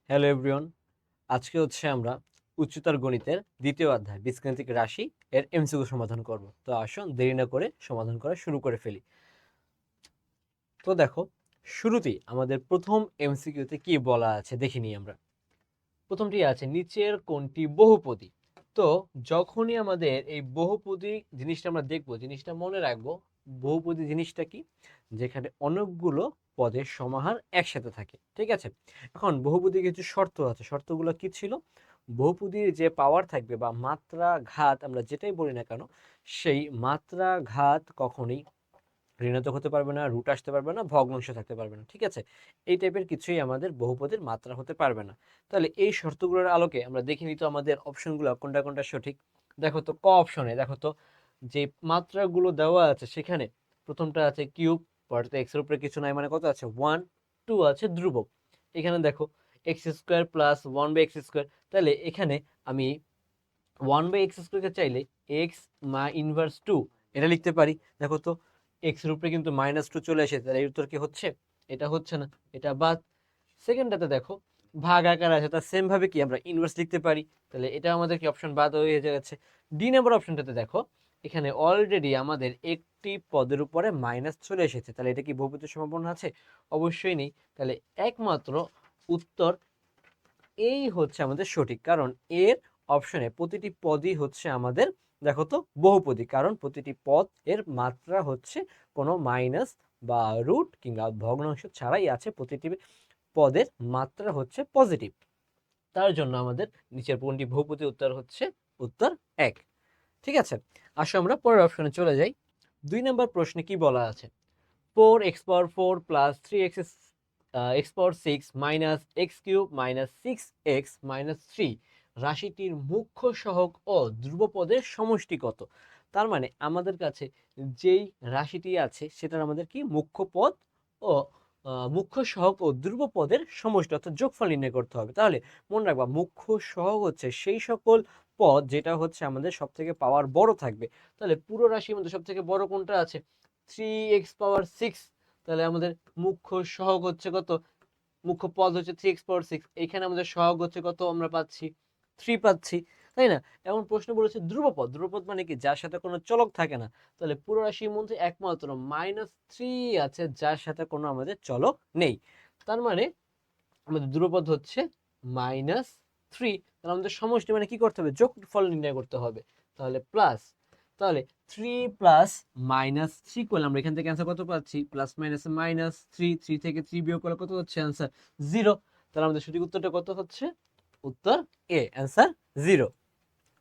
Hello everyone, আজকে হচ্ছে আমরা উচ্চতর গণিতের দ্বিতীয় অধ্যায় বীজগাণিতিক রাশি এর এমসিকিউ সমাধান করব। তো আসুন দেরি না করে সমাধান করা শুরু করে ফেলি। তো দেখো, শুরুতেই আমাদের প্রথম এমসিকিউতে কি বলা আছে দেখে নিই আমরা। প্রথমটি আছে নিচের কোনটি বহুপদী। তো যখনই আমাদের এই বহুপদী জিনিসটা আমরা দেখব, জিনিসটা মনে রাখবো, বহুপদী জিনিসটা কি, যেখানে অনেকগুলো পদের সমাহার একসাথে থাকে। ঠিক আছে, এখন বহুপদী কিছু শর্ত আছে। শর্তগুলো কি ছিল? বহুপদীর যে পাওয়ার থাকবে বা মাত্রা ঘাত আমরা যেটাই বলি না কেন, সেই মাত্রা ঘাত কখনোই ঋণাত্মক হতে পারবে না, রুট আসতে পারবে না, ভগ্নাংশ থাকতে পারবে না। ঠিক আছে, এই টাইপের কিছুই আমাদের বহুপদীর মাত্রা হতে পারবে না। তাহলে এই শর্তগুলোর আলোকে আমরা দেখে নিই তো আমাদের অপশনগুলো কোনটা কোনটা সঠিক। দেখো তো ক অপশনে দেখো তো যে মাত্রাগুলো দেওয়া আছে সেখানে প্রথমটা আছে কিউব, পরেরটা এক্স এর উপরে কিছু নাই, মানে কত আছে 1, 2 আছে ধ্রুবক। এখানে দেখো এক্স স্কোয়ার প্লাস 1/x²। তাহলে এখানে আমি 1/x² চাইলে এক্স মা ইনভার্স 2 এটা লিখতে পারি। দেখো তো এক্স এর উপরে কিন্তু -2 চলে এসেছে, তাহলে এর উত্তর কি হচ্ছে? এটা হচ্ছে না, এটা বাদ। সেকেন্ডটাতে দেখো ভাগ আকার আছে, তার সেম ভাবে কি আমরা ইনভার্স লিখতে পারি, তাহলে এটা আমাদের কি অপশন বাদ হয়ে যাচ্ছে। ডি নাম্বার অপশনটাতে দেখো এখানে অলরেডি আমাদের একটি পদের উপরে মাইনাস চলে এসেছে, তাহলে এটা কি বহুপদীর সম্ভাবনা আছে? অবশ্যই নেই। তাহলে একমাত্র উত্তর এই হচ্ছে আমাদের সঠিক, কারণ এর অপশনে প্রতিটি পদই হচ্ছে আমাদের, দেখো তো, বহুপদী, কারণ প্রতিটি পদ এর মাত্রা হচ্ছে কোনো মাইনাস বা রুট কিংবা ভগ্নাংশ ছাড়াই আছে। প্রতিটি পদের মাত্রা হচ্ছে পজিটিভ, তার জন্য আমাদের নিচের কোনটি বহুপদী উত্তর হচ্ছে উত্তর 1। ঠিক আছে, আসো আমরা পরের অপশনে চলে যাই। 2 নম্বর প্রশ্নে কি বলা আছে? 4x⁴ plus 3x⁴ minus x³ - 6x - 3 রাশিটির মুখ্য সহগ ও ধ্রুবপদের সমষ্টি কত? তার মানে আমাদের কাছে যেই রাশিটি আছে সেটার আমাদের কি মুখ্য পদ ও মুখ্য সহগ ও ধ্রুবপদের সমষ্টি অর্থাৎ যোগফল নির্ণয় করতে হবে। তাহলে মনে রাখবা, মুখ্য সহগ হচ্ছে সেই সকল পদ যেটা হচ্ছে আমাদের সব থেকে পাওয়ার বড় থাকবে। তাহলে পুরো রাশির মধ্যে সব থেকে বড় কোনটা আছে? 3x⁴ তাহলে আমাদের মুখ্য সহগ হচ্ছে কত? মুখ্য পদ হচ্ছে 3x⁴। এখানে আমাদের সহগ হচ্ছে কত আমরা পাচ্ছি? 3 পাচ্ছি, তাই না? এমন প্রশ্ন বলেছে ধ্রুবপদ। ধ্রুবপদ মানে কি? যার সাথে কোনো চলক থাকে না। তাহলে পুরো রাশির মধ্যে একমাত্র -3 আছে যার সাথে কোনো আমাদের চলক নেই। তার মানে আমাদের ধ্রুবপদ হচ্ছে -3। তাহলে আমাদের সমষ্টি মানে কি করতে হবে? যোগফল নির্ণয় করতে হবে। তাহলে প্লাস, তাহলে 3 প্লাস -3 করলে আমরা এখান থেকে অ্যান্সার কত পাচ্ছি? প্লাস মাইনাসে -3, 3 থেকে 3 বিয়োগ করলে কত হচ্ছে অ্যান্সার? 0। তাহলে আমাদের সঠিক উত্তরটা কত হচ্ছে? উত্তর এ, অ্যান্সার 0।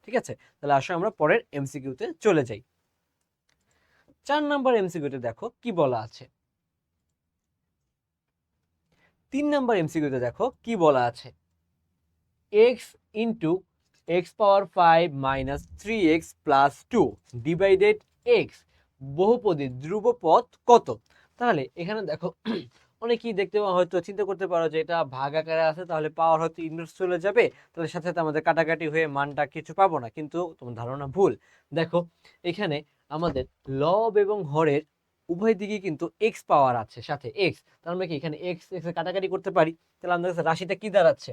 ঠিক আছে, তাহলে আসো আমরা পরের এমসিকিউতে চলে যাই। 4 নাম্বার এমসিকিউতে দেখো কি বলা আছে। 3 নাম্বার এমসিকিউতে দেখো কি বলা আছে। x into x⁴ - 3x + 2 divided x বহুপদীর ধ্রুবপদ কত? তাহলে এখানে দেখো অনেকেই দেখতে হয়তো চিন্তা করতে পারো যে এটা ভাগ আকারে আছে, তাহলে পাওয়ার হয়তো ইনভার্স চলে যাবে, তাহলে সাথে সাথে আমাদের কাটাকাটি হয়ে মানটা কিছু পাবো না। কিন্তু তোমার ধারণা ভুল। দেখো এখানে আমাদের লব এবং হরের উভয় দিকে কিন্তু এক্স পাওয়ার আছে, সাথে এক্স, তার মানে কি এখানে এক্স এক্স কাটাকাটি করতে পারি। তাহলে আমাদের কাছে রাশিটা কি দাঁড়াচ্ছে?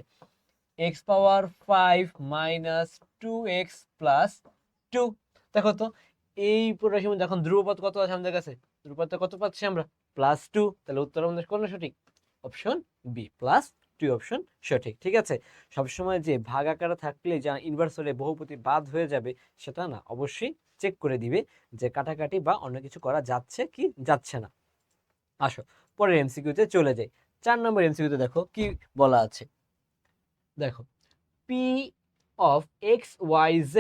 x⁴ - 2x + 2। দেখো তো এই পুরো রাশির মধ্যে এখন ধ্রুবপদ কত আছে আমাদের কাছে? ধ্রুবপদ কত পাচ্ছি আমরা? +2। তাহলে উত্তর আমাদের কোনটা সঠিক? অপশন বি, +2 অপশন সঠিক। ঠিক আছে, সবসময় যে ভাগ আকারে থাকলে যা ইনভার্স হলে বহুপদী বাদ হয়ে যাবে সেটা না, অবশ্যই চেক করে দিবে যে কাটাকাটি বা অন্য কিছু করা যাচ্ছে কি যাচ্ছে না। আসো পরের এমসিকিউতে চলে যাই। 4 নম্বর এমসিকিউতে দেখো কি বলা আছে। দেখো p of x y z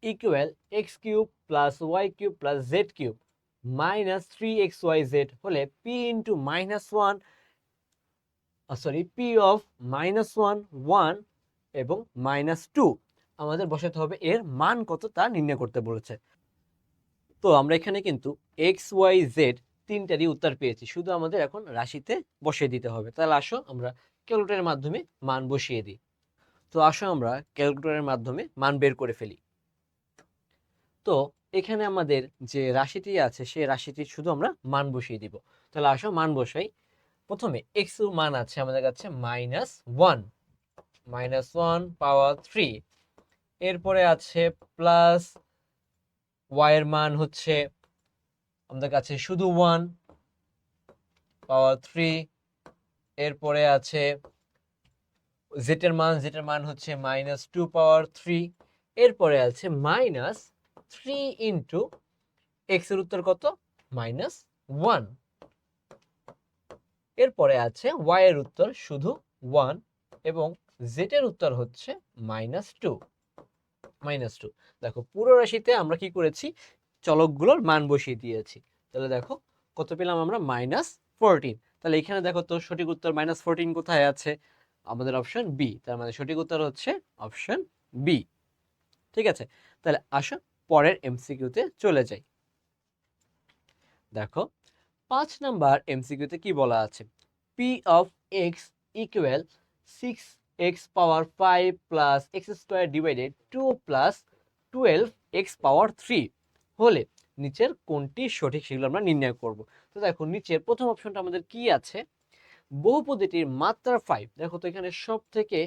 equal x³ + y³ + z³ - 3xyz হলে p into -1 p of -1 1 এবং -2 আমাদের বসাতে হবে, এর মান কত তা নির্ণয় করতে বলেছে। তো আমরা এখানে কিন্তু এক্স ওয়াই জেড তিনটারই উত্তর পেয়েছি, শুধু আমাদের এখন রাশিতে বসিয়ে দিতে হবে। তাহলে আসো আমরা ক্যালকুলেটরের মাধ্যমে মান বসিয়ে দিই। তো আসো আমরা ক্যালকুলেটরের মাধ্যমে মান বের করে ফেলি। তো এখানে আমাদের যে রাশিটি আছে সেই রাশিটি শুধু আমরা মান বসিয়ে দিব। তাহলে আসো মান বসাই। প্রথমে এক্স এর মান আছে আমাদের কাছে -1, -1 পাওয়ার 3। এরপরে আছে প্লাস y এর মান হচ্ছে আমাদের কাছে শুধু 1 পাওয়ার 3। এরপরে আছে z এর মান হচ্ছে -2 পাওয়ার 3। এরপরে আছে -3 ইন্টু x এর উত্তর কত, -1। এরপরে আছে y এর উত্তর শুধু 1 এবং z এর উত্তর হচ্ছে -2। দেখো পুরো রাশিতে আমরা কি করেছি, চলকগুলোর মান বসিয়ে দিয়েছি। তাহলে দেখো কত পেলাম আমরা, -14। তাহলে এখানে দেখো তো সঠিক উত্তর -14 কোথায় আছে, আমাদের অপশন বি। তার মানে সঠিক উত্তর হচ্ছে অপশন বি। ঠিক আছে, তাহলে আসো পরের এমসিকিউতে চলে যাই। দেখো 5 নাম্বার এমসিকিউতে কি বলা আছে, p of x equal 6x power 5 plus x square divided 2 plus 12x পাওয়ার 3 হলে নিচের কোনটি সঠিক সেগুলো আমরা নির্ণয় করব। তো দেখো নিচের প্রথম অপশনটা আমাদের কি আছে, বহুপদীটির মাত্রা 5। দেখো তো এখানে সব থেকে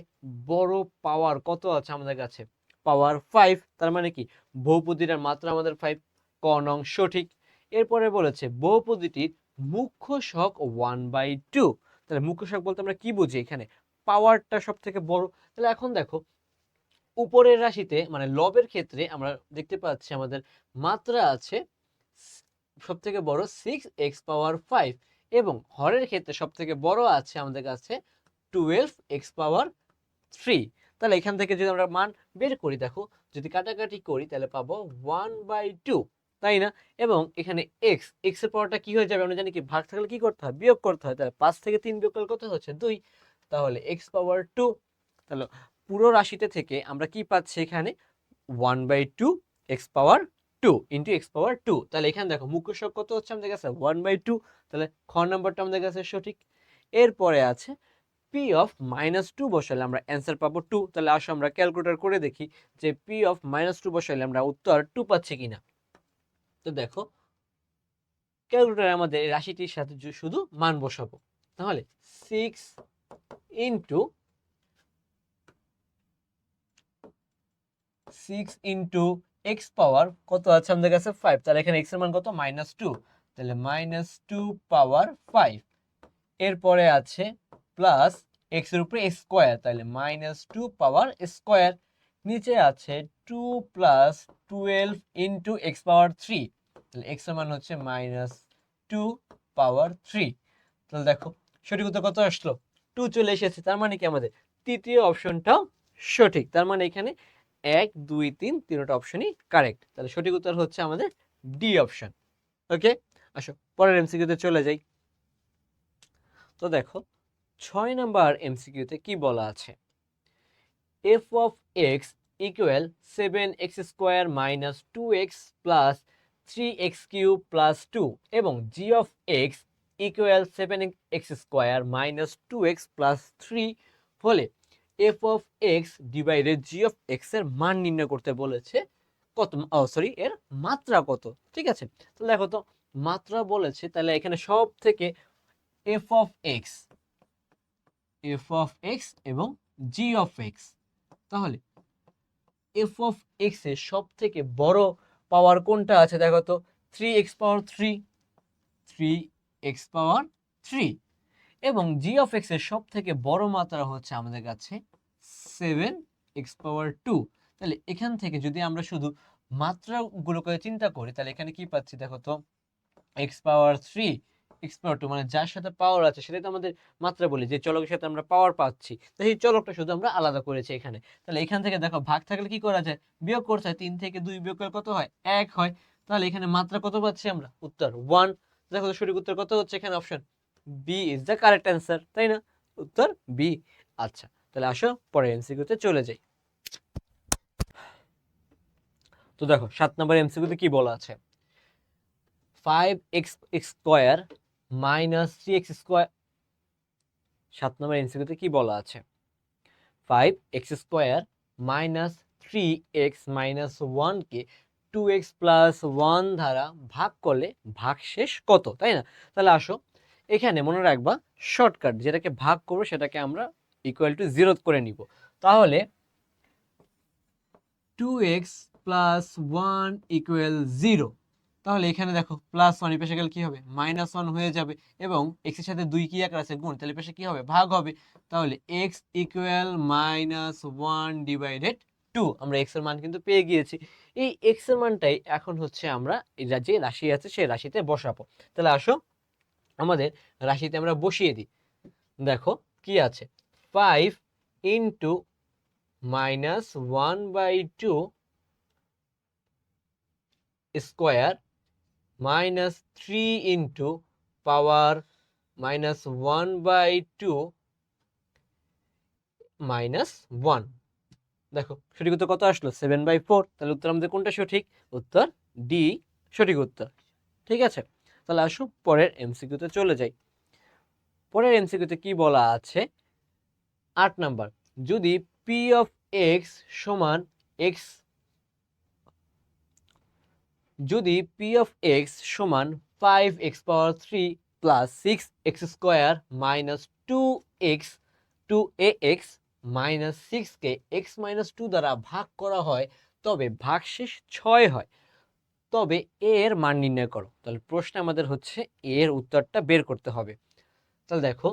বড় পাওয়ার কত আছে আমাদের কাছে, পাওয়ার 5। তার মানে কি বহুপদীটার মাত্রা আমাদের 5, ক নং সঠিক। এরপরে বলেছে বহুপদীটির মুখ্য সহগ 1/2। তাহলে মুখ্য সহগ বলতে আমরা কি বুঝি, এখানে পাওয়ারটা সব থেকে বড়। তাহলে এখন দেখো উপরের রাশিতে মানে লবের ক্ষেত্রে আমরা দেখতে পাচ্ছি আমাদের মাত্রা আছে সব থেকে বড় 6x পাওয়ার 5 এবং হরের ক্ষেত্রে সব থেকে বড় আছে আমাদের কাছে 12x পাওয়ার 3। তাহলে এখান থেকে যদি আমরা মান বের করি, দেখো যদি কাটাকাটি করি তাহলে পাবো 1/2, তাই না? এবং এখানে x এর পাওয়ারটা কি হয়ে যাবে, আমরা জানি কি ভাগ থাকলে কি করতে হয়, বিয়োগ করতে হয়। তাহলে 5 থেকে 3 বিয়োগ করলে কত হচ্ছে 2, তাহলে x পাওয়ার 2। তাহলে পুরো রাশিতে থেকে আমরা কি পাচ্ছি এখানে 1/2 x পাওয়ার 2 ইন্টু x পাওয়ার 2। তাহলে এখানে দেখো মুখ্য সহগ কত হচ্ছে আমাদের কাছে 1/2। তাহলে খ নাম্বারটা আমাদের কাছে সঠিক। এরপরে আছে p অফ -2 বসালে আমরা অ্যান্সার পাবো 2। তাহলে আসো আমরা ক্যালকুলেটর করে দেখি যে p অফ -2 বসালে আমরা উত্তর 2 পাচ্ছি কিনা। তো দেখো ক্যালকুলেটরে আমাদের এই রাশিটির সাথে শুধু মান বসাবো। তাহলে 6 ইন্টু x পাওয়ার কত আছে আমাদের কাছে 5। তাহলে এখানে x এর মান কত, -2। তাহলে -2 পাওয়ার 5। এরপরে আছে প্লাস x এর উপরে স্কয়ার, তাহলে -2 পাওয়ার স্কয়ার। নিচে আছে 2 প্লাস 12 ইন্টু x পাওয়ার 3। তাহলে x এর মান হচ্ছে -2 পাওয়ার 3। তাহলে দেখো সঠিক উত্তর কত আসলো, 2 চলে এসেছে। তার মানে কি আমাদের তৃতীয় অপশনটাও সঠিক। তার মানে এখানে 1 2 3 তিনটা অপশনই কারেক্ট। তাহলে সঠিক উত্তর হচ্ছে আমাদের ডি অপশন। ওকে, আসো পরের এমসিকিউতে চলে যাই। তো দেখো 6 নাম্বার এমসিকিউতে কি বলা আছে, f of x equal 7x square minus 2x plus 3x cube plus 2 এবং g of x equal 7x square minus 2x plus 3 হলে f of x divided g of x এর মান নির্ণয় করতে বলেছে। কত, এর মাত্রা কত। ঠিক আছে, তাহলে দেখো তো মাত্রা বলেছে, তাহলে এখানে সব থেকে f of x এবং g of x। তাহলে f of x এর সব থেকে বড় পাওয়ার কোনটা আছে, দেখো তো 3x পাওয়ার 3 এবং g of x এর সব থেকে বড় মাত্রা হচ্ছে আমাদের কাছে 7x পাওয়ার 2। তাহলে এখান থেকে যদি আমরা শুধু মাত্রাগুলোকে চিন্তা করি তাহলে এখানে কি পাচ্ছি, দেখো তো x পাওয়ার 3 x পাওয়ার 2 মানে যার সাথে পাওয়ার আছে সেটাই তো আমাদের মাত্রা বলি, যে চলকের সাথে আমরা পাওয়ার পাচ্ছি। তো এই চলকটা শুধু আমরা আলাদা করেছি এখানে। তাহলে এখান থেকে দেখো ভাগ থাকলে কি করা যায়, বিয়োগ করতে হয়। 3 থেকে 2 বিয়োগ করলে কত হয়, 1 হয়। তাহলে এখানে মাত্রা কত পাচ্ছি আমরা, উত্তর 1। দেখো সঠিক উত্তর কত হচ্ছে, এখানে option B is the correct answer, তাই না? উত্তর বি। আচ্ছা, তাহলে আসো পরের এমসিকিউতে চলে যাই। তো দেখো 7 নম্বর এমসিকিউতে কি বলা আছে, 5x square minus 3x square. 7 নম্বর এমসিকিউতে কি বলা আছে, 5x square minus 3x minus 1 কে 2x প্লাস 1 দ্বারা ভাগ করলে ভাগশেষ কত, তাই না? তাহলে আসো এখানে মনে রাখবা শর্টকাট, যেটাকে ভাগ করবো সেটাকে আমরা ইকুয়াল টু 0 করে নিব। তাহলে 2x প্লাস 1 ইকুয়াল 0। তাহলে এখানে দেখো প্লাস 1 এই পাশে গেলে কি হবে, -1 হয়ে যাবে, এবং x এর সাথে 2 কি আকার আছে, গুণ, তাহলে পাশে কি হবে, ভাগ হবে। তাহলে x ইকুয়াল -1 ডিভাইডেড 2। আমরা x এর মান কিন্তু পেয়ে গিয়েছি। এই x এর মানটাই এখন হচ্ছে আমরা যে রাশি আছে সেই রাশিতে বসাবো। তাহলে আসো আমাদের রাশিতে আমরা বসিয়ে দিই। দেখো কি আছে, 5 ইন্টু -1/2 স্কোয়ার মাইনাস 3 ইন্টু পাওয়ার -1/2 -1। দেখো সঠিক উত্তর কত আসলো, 7/4। তাহলে উত্তর আমাদের কোনটা সঠিক, উত্তর ডি সঠিক উত্তর। ঠিক আছে, তাহলে আসো পরের এমসিকিউতে চলে যাই। পরের এমসিকিউতে কি বলা আছে, 8 নাম্বার, যদি পি অফ এক্স সমান এক্স, যদি পি অফ এক্স সমান 5x power 3 plus 6x square minus 2ax minus 6কে x মাইনাস 2 দ্বারা ভাগ করা হয়, তবে ভাগশেষ 6 হয়, তবে এর মান নির্ণয় করো। তাহলে প্রশ্ন আমাদের হচ্ছে এর উত্তরটা বের করতে হবে। তাহলে দেখো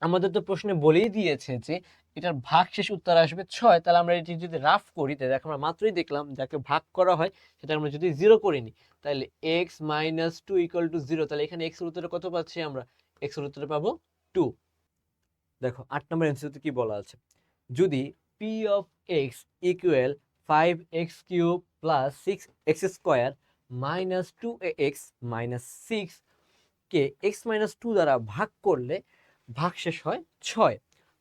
আমাদের তো প্রশ্নে বলেই দিয়েছে যে এটার ভাগশেষ উত্তর আসবে 6। তাহলে আমরা এটি যদি রাফ করি, তাহলে দেখো আমরা মাত্রই দেখলাম যাকে ভাগ করা হয় সেটা আমরা যদি 0 করে নিই, তাহলে x মাইনাস 2 ইকুয়াল টু 0। তাহলে এখানে x এর উত্তরে কত পাচ্ছি আমরা, x এর উত্তরে পাবো 2। দেখো 8 নম্বর এমসিকিউতে কি বলা আছে, যদি p of x equal 5x cube plus 6x square minus 2ax minus 6 K x minus 2 দ্বারা ভাগ করলে ভাগশেষ হয় 6,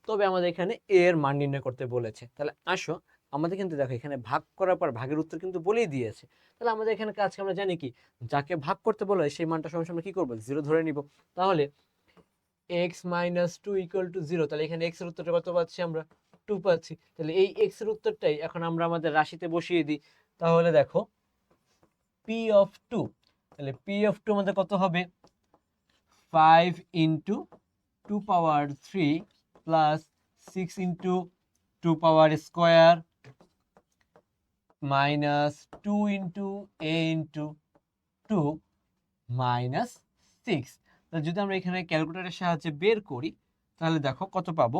তবে আমাদের এখানে a এর মান নির্ণয় করতে বলেছে। তাহলে আসো আমাদের কিন্তু দেখো এখানে ভাগ করার পর ভাগের উত্তর কিন্তু বলেই দিয়েছে। তাহলে আমাদের এখানে কাজকে আমরা জানি কি, যাকে ভাগ করতে বলা হয় সেই মানটা সমান কি করব, 0 ধরে নিব। তাহলে x মাইনাস 2 ইকুয়াল টু 0। তাহলে এখানে x এর উত্তরটা কত পাচ্ছি আমরা, 2 পাচ্ছি। তাহলে এই x এর উত্তরটাই এখন আমরা আমাদের রাশিতে বসিয়ে দিই। তাহলে দেখো p অফ 2, তাহলে p অফ 2 আমাদের কত হবে, 5 into 2 power 3 plus 6 into 2 power square minus 2 into a into 2 minus 6। তাহলে যদি আমরা এখানে ক্যালকুলেটরের সাহায্যে বের করি তাহলে দেখো কত পাবো।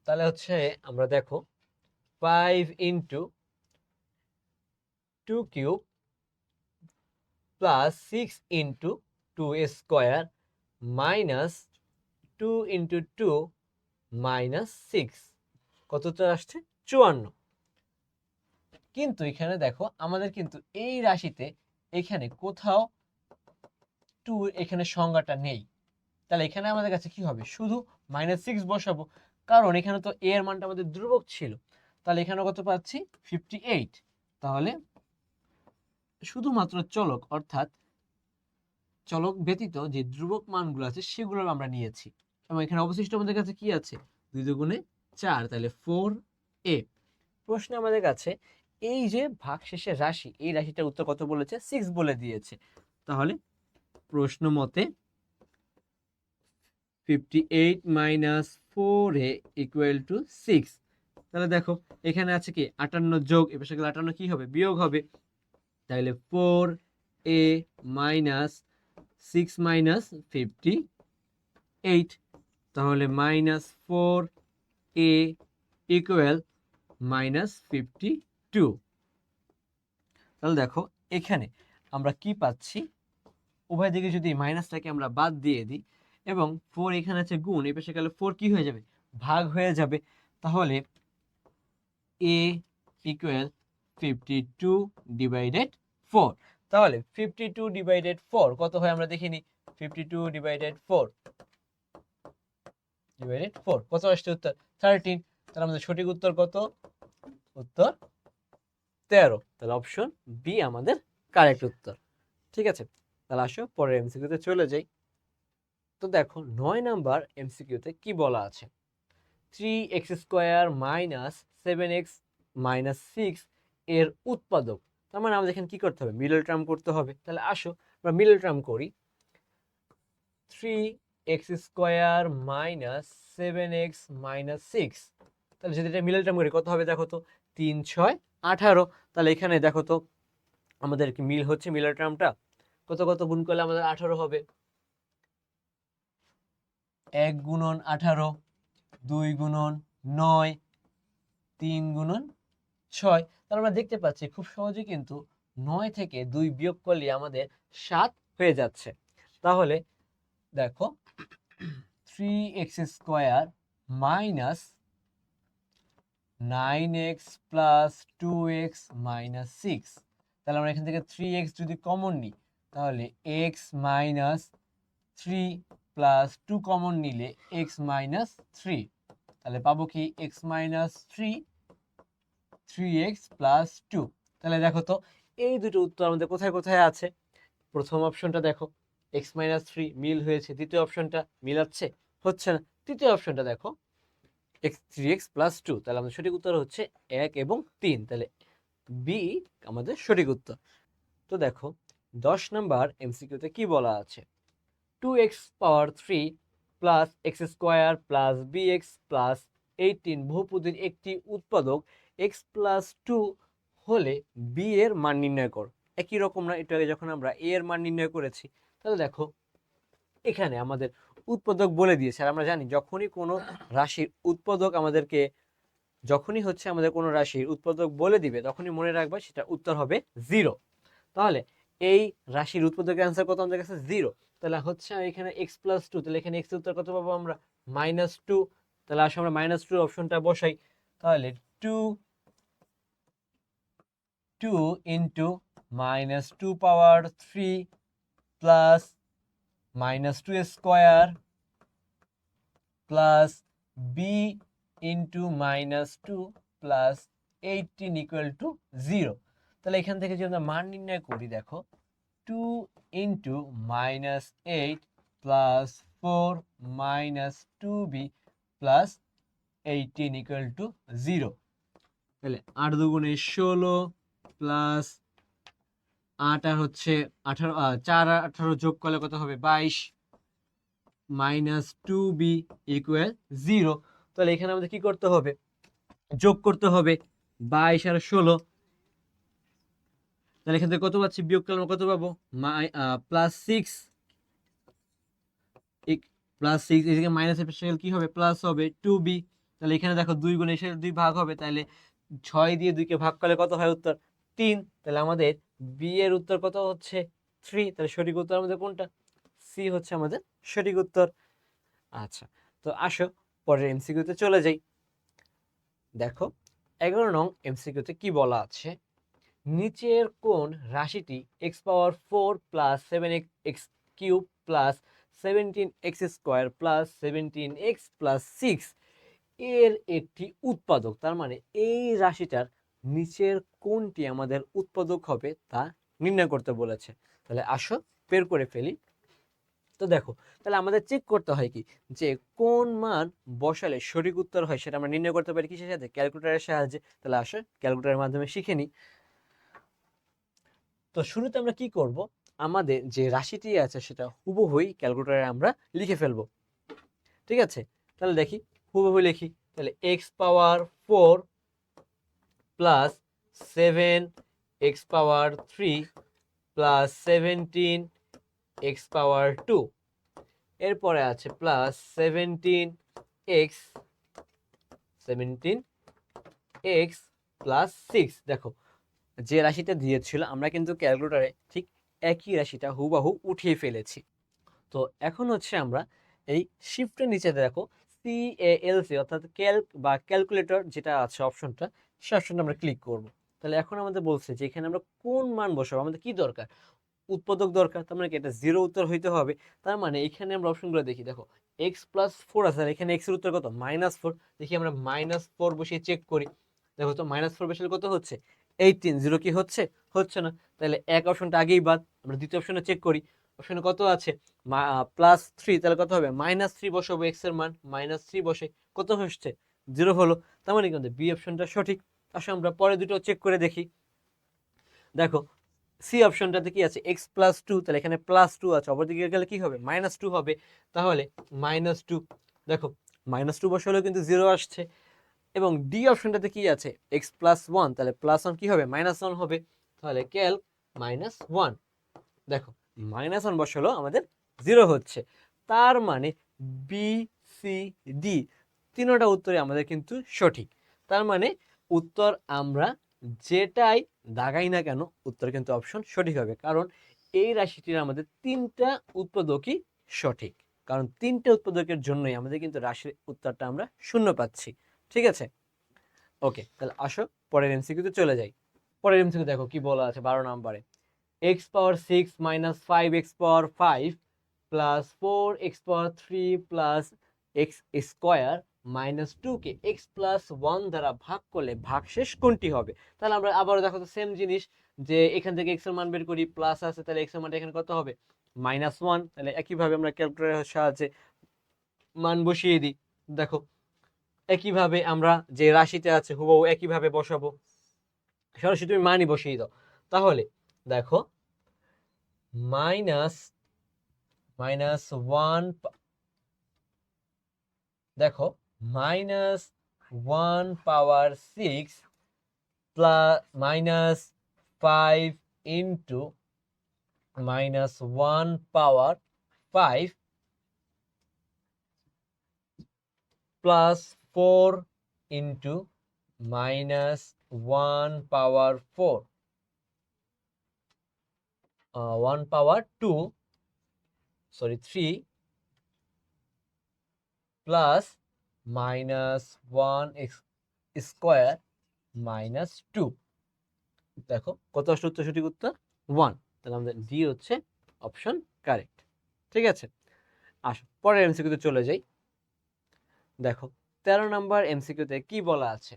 তাহলে হচ্ছে আমরা দেখো 5 into 2 cube plus 6 into 2 square minus 2 into 2 minus 6, কতটা আসছে, 54। কিন্তু এখানে দেখো আমাদের কিন্তু এই রাশিতে এখানে কোথাও 2 এখানে সংজ্ঞাটা নেই। তাহলে এখানে আমাদের কাছে কি হবে, শুধু -6 বসাবো, কারণ এখানে তো a এর মানটা আমাদের ধ্রুবক ছিল। তাহলে এখানে কত পাচ্ছি, 58। তাহলে শুধুমাত্র চলক, অর্থাৎ চলক ব্যতীত যে ধ্রুবক মানগুলো আছে সেগুলো আমরা নিয়েছি, এবং এখানে অবশিষ্ট আমাদের কাছে কি আছে, 2 দুগুণে 4, তাহলে 4a। প্রশ্নে আমাদের কাছে এই যে ভাগশেষের রাশি, এই রাশিটার উত্তর কত বলেছে, 6 বলে দিয়েছে। তাহলে প্রশ্ন মতে 58 মাইনাস 4a ইকুয়াল টু 6। তাহলে দেখো এখানে আছে কি 58 যোগ, এ পাশে গেলে 58 কি হবে, বিয়োগ হবে। তাহলে 4a মাইনাস 6 মাইনাস 58, তাহলে -4a ইকুয়াল -52। তাহলে দেখো এখানে আমরা কি পাচ্ছি, উভয় দিকে যদি মাইনাসটাকে আমরা বাদ দিয়ে দিই এবং 4 এখানে আছে গুণ, এই পাশে গেলে 4 কি হয়ে যাবে, ভাগ হয়ে যাবে। তাহলে a ইকুয়াল 52 ডিভাইডেড 4। তাহলে 52 ডিভাইডেড 4 কত হয় আমরা দেখে নিই, 52 ডিভাইডেড 4 কত আসছে উত্তর, 13। তাহলে আমাদের সঠিক উত্তর কত, উত্তর 13। তাহলে অপশন বি আমাদের কারেক্ট উত্তর। ঠিক আছে, তাহলে আসো পরের এমসিকিউতে চলে যাই। তো দেখো 9 নাম্বার এমসিকিউতে কি বলা আছে, 3x square minus 7x minus 6 এর উৎপাদক। তার মানে আমাদের এখানে কি করতে হবে, মিডল টার্ম করতে হবে। তাহলে আসো আমরা মিডল টার্ম করি, 3 x square minus 7x minus 6। তাহলে যদি এটা মিডল টার্ম করি কত হবে দেখো তো, 3 6 18। তাহলে এখানে দেখো তো আমাদের কি মিল হচ্ছে, মিডল টার্মটা কত কত গুণ করলে আমাদের 18 হবে। 1 গুণন 18, 2 গুণন 9, 3 গুণন 6। তাহলে আমরা দেখতে পাচ্ছি খুব সহজে কিন্তু 9 থেকে 2 বিয়োগ করলে আমাদের 7 হয়ে যাচ্ছে। তাহলে দেখো 3x square minus 9x plus 2x minus 6। তাহলে আমরা এখান থেকে 3x যদি কমন নিই তাহলে x মাইনাস 3 প্লাস 2 কমন নিলে x মাইনাস 3। তাহলে পাবো কি x মাইনাস 3x প্লাস 2। তাহলে দেখো তো এই দুটো উত্তর আমাদের কোথায় কোথায় আছে। প্রথম অপশনটা দেখো x মাইনাস 3 মিল হয়েছে, দ্বিতীয় অপশনটা মিলাচ্ছে, হচ্ছে না। তৃতীয় অপশনটা দেখো x 3x প্লাস 2। তাহলে আমাদের সঠিক উত্তর হচ্ছে 1 এবং 3। তাহলে বি আমাদের সঠিক উত্তর। তো দেখো 10 নাম্বার এমসিকিউতে কি বলা আছে, 2x পাওয়ার 3 plus X square plus bx plus 18 বহুপদীর একটি উৎপাদক x প্লাস 2 হলে বি এর মান নির্ণয় কর। একই রকম না, একটু আগে যখন আমরা এ এর মান নির্ণয় করেছি। তাহলে দেখো এখানে আমাদের উৎপাদক বলে দিয়েছে, আর আমরা জানি যখনই কোনো রাশির উৎপাদক আমাদেরকে, যখনই হচ্ছে আমাদের কোনো রাশির উৎপাদক বলে দিবে তখনই মনে রাখবা সেটা উত্তর হবে 0। তাহলে এই রাশির উৎপাদকের অ্যান্সার কত আমাদের কাছে 0। তাহলে হচ্ছে এখানে x প্লাস 2, তাহলে এখানে x এর উত্তর কত পাবো আমরা -2। তাহলে আসলে আমরা -2 অপশনটা বসাই। তাহলে 2 into -2 power 3 plus -2 square plus B into -2 plus 18 equal to 0। তাহলে এখান থেকে যদি আমরা মান নির্ণয় করি দেখো 2 into -8 plus 4 -2b plus 18 equal to 0। তাহলে 8 দুগুণে 16 প্লাস 8 আর হচ্ছে 18, 4 আর 18 যোগ করলে কত হবে 22 -2b ইকুয়াল 0। তাহলে এখানে আমাদের কি করতে হবে, যোগ করতে হবে 22 আর 16। তাহলে এখান থেকে কত পাচ্ছি, বিয়োগ করলে আমরা কত পাবো +6, +6 এদিকে মাইনাস এর সাথে কি হবে প্লাস হবে 2b। তাহলে এখানে দেখো 2 গুণ এর সাথে 2 ভাগ হবে, তাহলে 6 দিয়ে 2 কে ভাগ করলে কত হয় উত্তর 3। তাহলে আমাদের বি এর উত্তর কত হচ্ছে 3। তাহলে সঠিক উত্তর আমাদের কোনটা, সি হচ্ছে আমাদের সঠিক উত্তর। আচ্ছা, তো আসো পরের এমসিকিউতে চলে যাই। দেখো 11 নং এমসিকিউতে কি বলা আছে, নিচের কোন রাশিটি x পাওয়ার 4 plus 7x cube plus 17x square plus 17x plus 6 এর একটি উৎপাদক। তার মানে এই রাশিটার নিচের কোনটি আমাদের উৎপাদক হবে তা নির্ণয় করতে বলেছে। তাহলে আসো বের করে ফেলি। তো দেখো তাহলে আমাদের চেক করতে হয় কি, যে কোন মান বসালে সঠিক উত্তর হয় সেটা আমরা নির্ণয় করতে পারি কিসের সাথে, ক্যালকুলেটরের সাহায্যে। তাহলে আসো ক্যালকুলেটরের মাধ্যমে শিখে নিই। তো শুরুতে আমরা কি করব, আমাদের যে রাশিটি আছে সেটা হুবহুই ক্যালকুলেটরে আমরা লিখে ফেলবো। ঠিক আছে, তাহলে দেখি হুবহু লিখি। তাহলে x পাওয়ার 4 প্লাস 7x পাওয়ার 3 প্লাস 17x পাওয়ার 2, এরপরে আছে প্লাস 17x প্লাস 6। দেখো যে রাশিটা দিয়েছিল আমরা কিন্তু ক্যালকুলেটরে ঠিক একই রাশিটা হুবহু উঠিয়ে ফেলেছি। তো এখন হচ্ছে আমরা এই শিফটের নিচে দেখো CALC অর্থাৎ ক্যালক বা ক্যালকুলেটর যেটা আছে অপশনটা, সে অপশনটা আমরা ক্লিক করব। তাহলে এখন আমাদের বলছে যে এখানে আমরা কোন মান বসাবো, আমাদের কি দরকার, উৎপাদক দরকার। তার মানে কি এটা 0 উত্তর হইতে হবে। তার মানে এখানে আমরা অপশনগুলো দেখি, দেখো x প্লাস 4 আছে, আর এখানে x এর উত্তর কত -4। দেখি আমরা -4 বসিয়ে চেক করি। দেখো তো -4 বসালে কত হচ্ছে 18, 0 কি হচ্ছে, হচ্ছে না। তাহলে এক অপশনটা আগেই বাদ। আমরা দ্বিতীয় অপশনে চেক করি, অপশনে কত আছে +3, তাহলে কত হবে -3 বসাবো, x এর মান -3 বসে কত হচ্ছে 0 হলো। তার মানে কিন্তু বি অপশনটা সঠিক। আসলে আমরা পরে দুটো চেক করে দেখি। দেখো সি অপশনটাতে কি আছে x+2, তাহলে এখানে +2 আছে, অপরদিকে গেলে কি হবে -2 হবে, তাহলে -2, দেখো -2 বসালেও কিন্তু 0 আসছে। এবং ডি অপশনটাতে কি আছে x+1, তাহলে +1 কি হবে -1 হবে, তাহলে ক্যালক -1, দেখো -1 বসালেও আমাদের 0 হচ্ছে। তার মানে বি, সি, ডি তিনটা উত্তরে আমাদের কিন্তু সঠিক। তার মানে উত্তর আমরা যেটাই দাগাই না কেন উত্তর কিন্তু অপশন সঠিক হবে, কারণ এই রাশিটির আমাদের তিনটা উৎপাদকই সঠিক, কারণ তিনটা উৎপাদকের জন্যই আমাদের কিন্তু রাশির উত্তরটা আমরা শূন্য পাচ্ছি। ঠিক আছে, ওকে, তাহলে আসো পরের এমসিকিউতে চলে যাই। পরের এমসিকিউ দেখো কি বলা আছে 12 নম্বরে, x⁻6 - 5x⁻5 + 4x⁻3 + x² - 2 কে x+1 দ্বারা ভাগ করলে ভাগশেষ কোনটি হবে? তাহলে আমরা আবারও দেখো তো সেম জিনিস, যে এখান থেকে x এর মান বের করি, প্লাস আছে তাহলে x এর মানটা এখানে কত হবে -1, তাহলে একইভাবে আমরা ক্যালকুলেটরের সাহায্যে মান বসিয়ে দিই। দেখো একইভাবে আমরা যে রাশিতে আছে হুবহু একইভাবে বসাবো, সরাসরি তুমি মানই বসিয়ে দাও। তাহলে দেখো -1, দেখো -1⁻6 plus -5 into -1⁻5 plus 4 into -1⁻4 1/2, sorry 3 plus -1² -2, দেখো কত আসলে উত্তর, সঠিক উত্তর 1, তাহলে আমাদের ডি হচ্ছে অপশন কারেক্ট। ঠিক আছে, আসো পরের এমসিকিউতে চলে যাই। দেখো 13 নম্বর এমসিকিউতে কি বলা আছে,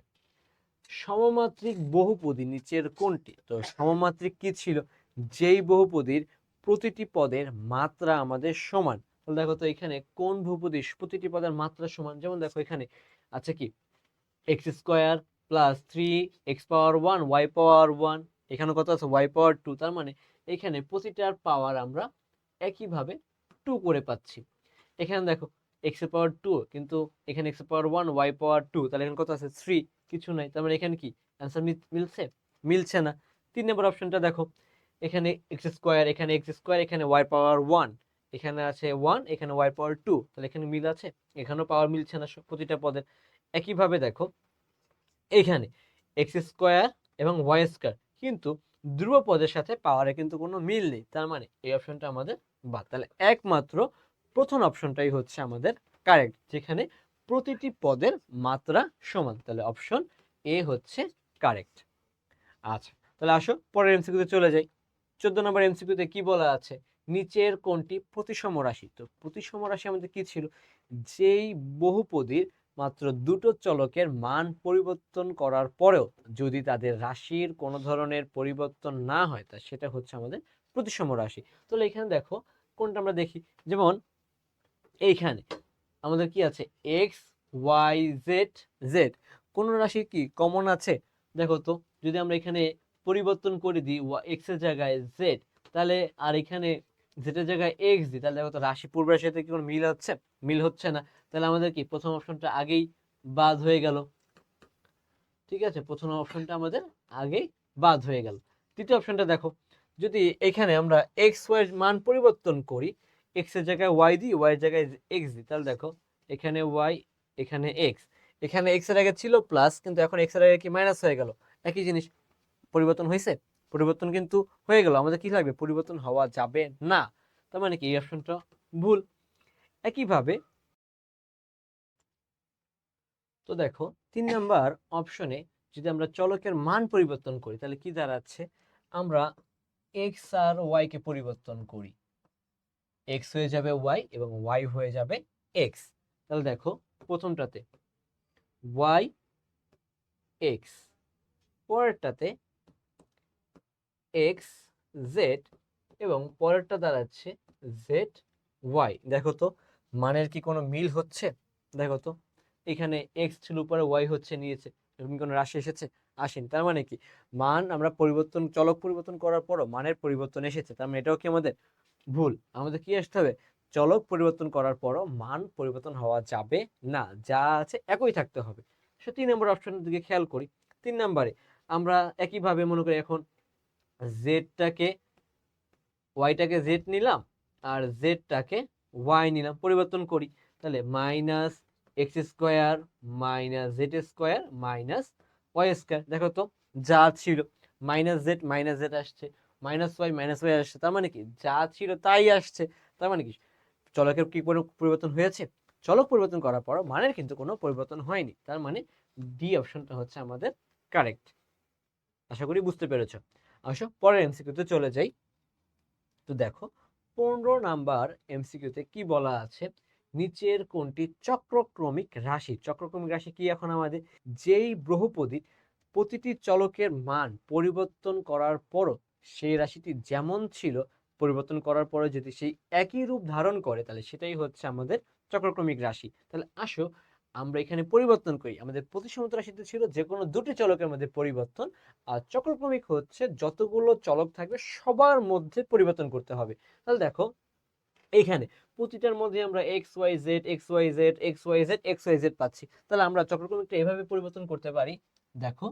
সমমাত্রিক বহুপদী নিচের কোনটি? তো সমমাত্রিক কি ছিল, যেই বহুপদীর প্রতিটি পদের মাত্রা আমাদের সমান। তাহলে দেখো তো এখানে কোন বহুপদী প্রতিটি পদের মাত্রা সমান, যেমন দেখো এখানে আছে কি x² + 3x⁻1 y⁻1, এখানে কত আছে y⁻2, তার মানে এখানে প্রতিটার পাওয়ার আমরা একইভাবে 2 করে পাচ্ছি। এখানে দেখো x⁻2, কিন্তু এখানে x⁻1 y⁻2, তাহলে এখানে কত আছে 3, কিছু নাই, তার মানে এখানে কি অ্যান্সার মিলছে? মিলছে না। 3 নম্বর অপশনটা দেখো, এখানে x², এখানে x², এখানে y⁻1, এখানে আছে 1, এখানে y⁻2, তাহলে এখানে মিল আছে? এখানেও পাওয়ার মিলছে না প্রতিটা পদের। একইভাবে দেখো এখানে x² এবং y², কিন্তু ধ্রুবপদের সাথে পাওয়ারে কিন্তু কোনো মিল নেই, তার মানে এই অপশনটা আমাদের বাদ। তাহলে একমাত্র প্রথম অপশনটাই হচ্ছে আমাদের কারেক্ট, যেখানে প্রতিটি পদের মাত্রা সমান, তাহলে অপশন এ হচ্ছে কারেক্ট। আচ্ছা, তাহলে আসো পরের এমসিকিউতে চলে যাই। 14 নম্বর এমসিকিউতে কি বলা আছে, নিচের কোনটি প্রতিসম রাশি? তো প্রতিসম রাশি আমাদের কি ছিল, যেই বহুপদীর মাত্র দুটো চলকের মান পরিবর্তন করার পরেও যদি তাদের রাশির কোনো ধরনের পরিবর্তন না হয়, তা সেটা হচ্ছে আমাদের প্রতিসম রাশি। তাহলে এখানে দেখো কোনটা আমরা দেখি, যেমন এইখানে আমাদের কি আছে এক্স, ওয়াই, জেড, জেড, কোন রাশি কি কমন আছে? দেখো তো যদি আমরা এখানে পরিবর্তন করে দিই এক্স এর জায়গায় জেড, তাহলে আর এখানে জেড এর জায়গায় এক্স দিই, তাহলে দেখো তো রাশি পূর্ব রাশির সাথে কি কোনো মিল হচ্ছে? মিল হচ্ছে না, তাহলে আমাদের কি প্রথম অপশনটা আগেই বাদ হয়ে গেল। ঠিক আছে, প্রথম অপশনটা আমাদের আগেই বাদ হয়ে গেল। তৃতীয় অপশনটা দেখো, যদি এখানে আমরা এক্স ওয়াই মান পরিবর্তন করি, এক্স এর জায়গায় ওয়াই দিই, ওয়াই এর জায়গায় এক্স দিই, তাহলে দেখো এখানে ওয়াই, এখানে এক্স, এখানে এক্স এর আগে ছিল প্লাস, কিন্তু এখন এক্স এর আগে কি মাইনাস হয়ে গেল, একই জিনিস, পরিবর্তন হয়েছে? পরিবর্তন কিন্তু হয়ে গেল, আমাদের কি লাগবে, পরিবর্তন হওয়া যাবে না, তার মানে কি এই অপশনটা ভুল। একইভাবে তো দেখো 3 নাম্বার অপশনে যদি আমরা চলকের মান পরিবর্তন করি, তাহলে কি দাঁড়াচ্ছে, আমরা এক্স আর ওয়াই কে পরিবর্তন করি, এক্স হয়ে যাবে ওয়াই এবং ওয়াই হয়ে যাবে এক্স। তাহলে দেখো প্রথমটাতে ওয়াই এক্স, পরেরটাতে এক্স জেড, এবং পরেরটা দাঁড়াচ্ছে জেড ওয়াই। দেখো তো মানের কি কোনো মিল হচ্ছে? দেখো তো এখানে এক্স ছিল উপরে ওয়াই হচ্ছে নিয়েছে, এরকম কোনো রাশি এসেছে? আসেনি। তার মানে কি মান আমরা পরিবর্তন চলক পরিবর্তন করার পরও মানের পরিবর্তন এসেছে, তার মানে এটাও কি আমাদের ভুল। আমাদের কি আসতে হবে, চলক পরিবর্তন করার পরও মান পরিবর্তন হওয়া যাবে না, যা আছে একই থাকতে হবে। সো 3 নম্বর অপশনের দিকে খেয়াল করি। 3 নম্বরে আমরা একইভাবে মনে করি এখন জেডটাকে ওয়াইটাকে জেড নিলাম আর জেডটাকে ওয়াই নিলাম, পরিবর্তন করি। তাহলে minus X square minus Z square minus Y square. দেখো তো যা ছিল মাইনাস জেড আসছে, মাইনাস ওয়াই আসছে, তার মানে কি যা ছিল তাই আসছে। তার মানে কি চলকের কি কোনো পরিবর্তন হয়েছে? চলক পরিবর্তন করার পর মানের কিন্তু কোনো পরিবর্তন হয়নি, তার মানে ডি অপশনটা হচ্ছে আমাদের কারেক্ট। আশা করি বুঝতে পেরেছ। আসো পরের এমসিকিউতে চলে যাই। তো দেখো 15 নাম্বার এমসিকিউতে কি বলা আছে, নিচের কোনটি চক্রক্রমিক রাশি? চক্রক্রমিক রাশি কি এখন আমাদের, যেই বহুপদী প্রতিটি চলকের মান পরিবর্তন করার পরও সেই রাশিটি যেমন ছিল পরিবর্তন করার পরে যদি সেই একই রূপ ধারণ করে তাহলে সেটাই হচ্ছে আমাদের চক্রক্রমিক রাশি। তাহলে আসো আমরা এখানে পরিবর্তন করি। আমাদের প্রতিসমতা রাশিতে ছিল যে কোনো দুটি চলকের মধ্যে পরিবর্তন, আর চক্রক্রমিক হচ্ছে যতগুলো চলক থাকবে সবার মধ্যে পরিবর্তন করতে হবে। তাহলে দেখো এইখানে প্রতিটার মধ্যে আমরা X Y Z X Y Z X Y Z X Y Z পাচ্ছি। তাহলে আমরা চক্রক্রমিকটা এভাবে পরিবর্তন করতে পারি। দেখো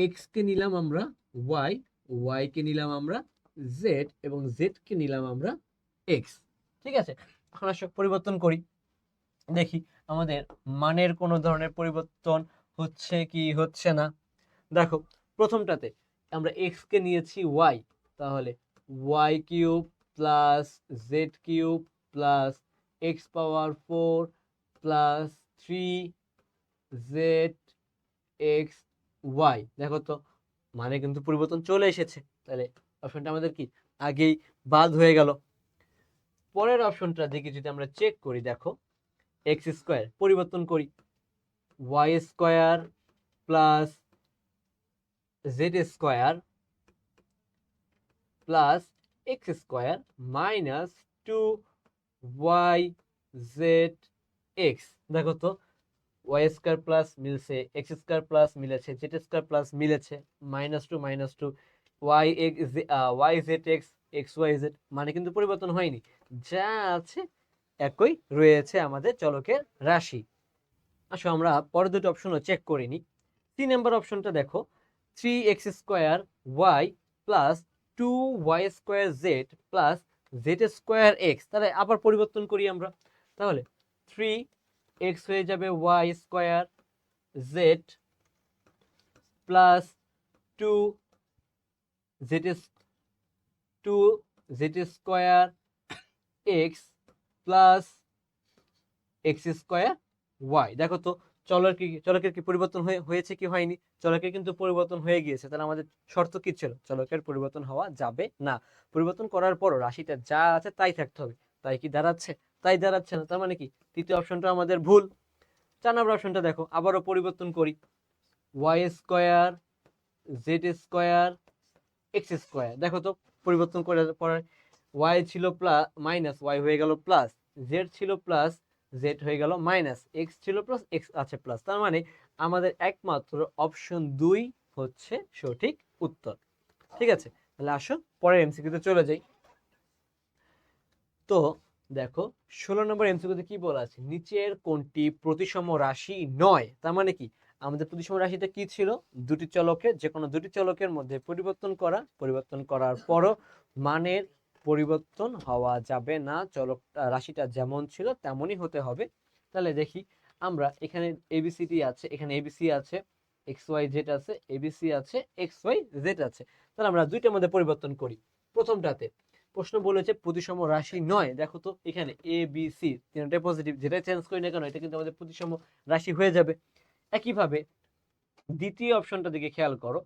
এক্স কে নিলাম আমরা ওয়াই, ওয়াই কে নিলাম আমরা জেড এবং জেড কে নিলাম আমরা এক্স। ঠিক আছে, এখন আসলে পরিবর্তন করি, দেখি আমাদের মানের কোনো ধরনের পরিবর্তন হচ্ছে কি হচ্ছে না। দেখো প্রথমটাতে আমরা এক্স কে নিয়েছি ওয়াই, তাহলে Y cube plus Z cube plus X power 4 plus 3 Z X Y. দেখো তো মানে কিন্তু পরিবর্তন চলে এসেছে, তাহলে অপশনটা আমাদের কি আগেই বাদ হয়ে গেল। পরের অপশনটা দিকে যদি আমরা চেক করি, দেখো এক্স স্কোয়ার পরিবর্তন করি, Y square plus Z square plus X square minus 2 Y Z X. দেখো তো ওয়াই স্কোয়ার প্লাস মিলছে, এক্স স্কোয়ার প্লাস মিলেছে, জেড স্কোয়ার প্লাস মিলেছে, -2 Y Z X X Y Z মানে কিন্তু পরিবর্তন হয়নি, যা আছে একই রয়েছে আমাদের চলকের রাশি। আসো আমরা পরের দুটো অপশনও চেক করে নিই। 3 নম্বর অপশনটা দেখো 3x² y plus 2y² z plus z² x। তাহলে আবার পরিবর্তন করি আমরা, তাহলে 3x হয়ে যাবে y² z plus 2z² x plus x²y। দেখো তো চলকের কি পরিবর্তন হয়েছে কি হয়নি? চলকের কিন্তু পরিবর্তন হয়ে গিয়েছে, তাহলে আমাদের শর্ত কি ছিল, চলকের পরিবর্তন হওয়া যাবে না। পরিবর্তন করার পরও রাশিটা যা আছে তাই থাকতে হবে, তাই কি দাঁড়াচ্ছে? তাই দাঁড়াচ্ছে না, তার মানে কি তৃতীয় অপশনটা আমাদের ভুল। 4 নম্বর অপশনটা দেখো আবারও পরিবর্তন করি, y² z² x²। দেখো তো পরিবর্তন করে পরে y ছিল প্লাস মাইনাস ওয়াই হয়ে গেল প্লাস, জেড ছিল প্লাস জেড হয়ে গেল মাইনাস, এক্স ছিল প্লাস এক্স আছে প্লাস, তার মানে আমাদের একমাত্র অপশন 2 হচ্ছে সঠিক উত্তর। ঠিক আছে, তাহলে আসো পরের এমসিকিউতে চলে যাই। তো দেখো 16 নম্বর এমসিকিউতে কি বলা আছে, নিচের কোনটি প্রতিসম রাশি নয়? তার মানে কি আমাদের প্রতিসম রাশিটা কি ছিল, দুটি চলকের যে কোনো দুটি চলকের মধ্যে পরিবর্তন করার পরও মানের পরিবর্তন হওয়া যাবে না, রাশিটা যেমন ছিল তেমনই হতে হবে। তাহলে দেখি আমরা এখানে এবিসিডি আছে, এখানে এবিসি আছে, এক্স ওয়াই জেড আছে, এবিসি আছে, এক্স ওয়াই জেড আছে। তাহলে আমরা দুইটার মধ্যে পরিবর্তন করি। প্রথমটাতে প্রশ্ন বলেছে প্রতিসম রাশি নয়, দেখো তো এখানে এ বি সি তিনটাই পজিটিভ, যেটা চেঞ্জ করি না কেন এটা কিন্তু আমাদের প্রতিসম রাশি হয়ে যাবে। একইভাবে দ্বিতীয় অপশনটা দিকে খেয়াল করো,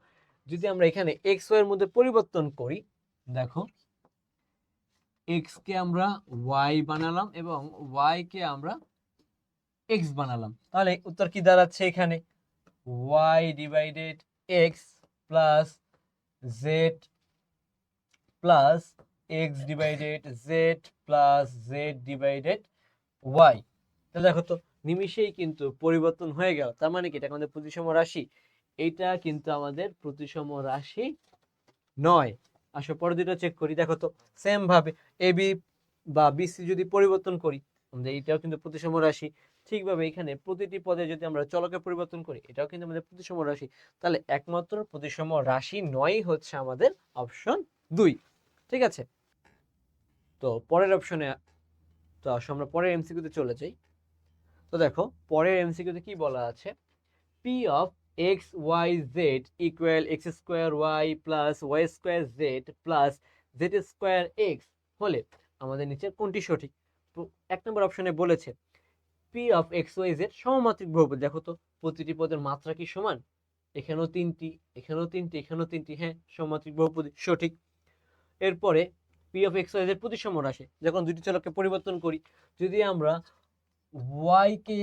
যদি আমরা এখানে এক্স ওয়াই এর মধ্যে পরিবর্তন করি, দেখো এক্স কে আমরা ওয়াই বানালাম এবং ওয়াই কে আমরা এক্স বানালাম, তাহলে উত্তর কি দাঁড়াচ্ছে এখানে Y divided X plus Z plus X divided Z plus Z divided Y. তাহলে দেখো তো নিমিষেই কিন্তু পরিবর্তন হয়ে গেল। তার মানে কি এটা আমাদের প্রতিসম রাশি? এইটা কিন্তু আমাদের প্রতিসম রাশি নয়। আসো পরের দুটো চেক করি। দেখো তো সেম ভাবে এবি বা বিসি যদি পরিবর্তন করি, আমাদের এটাও কিন্তু প্রতিসম রাশি। ঠিকভাবে এখানে প্রতিটি পদে যদি আমরা চলকে পরিবর্তন করি, এটাও কিন্তু আমাদের প্রতিসম রাশি। তাহলে একমাত্র প্রতিসম রাশি নয় হচ্ছে আমাদের অপশন 2। ঠিক আছে, তো পরের অপশনে তো আসো আমরা পরের এমসিকিউতে চলে যাই। তো দেখো পরের এমসিকিউতে কি বলা আছে, p of x y z equal x square y plus y square z plus z square x হলে আমাদের নিচে কোনটি সঠিক? এক নম্বর অপশনে বলেছে p of x y z সমমাত্রিক বহুপদী। দেখো তো প্রতিটি পদের মাত্রা কি সমান? এখানেও তিনটি, এখানেও তিনটি, এখানেও তিনটি, হ্যাঁ সমমাত্রিক বহুপদী, সঠিক। এরপরে p of x y z প্রতিসম রাশি, যখন দুটি চলককে পরিবর্তন করি, যদি আমরা y কে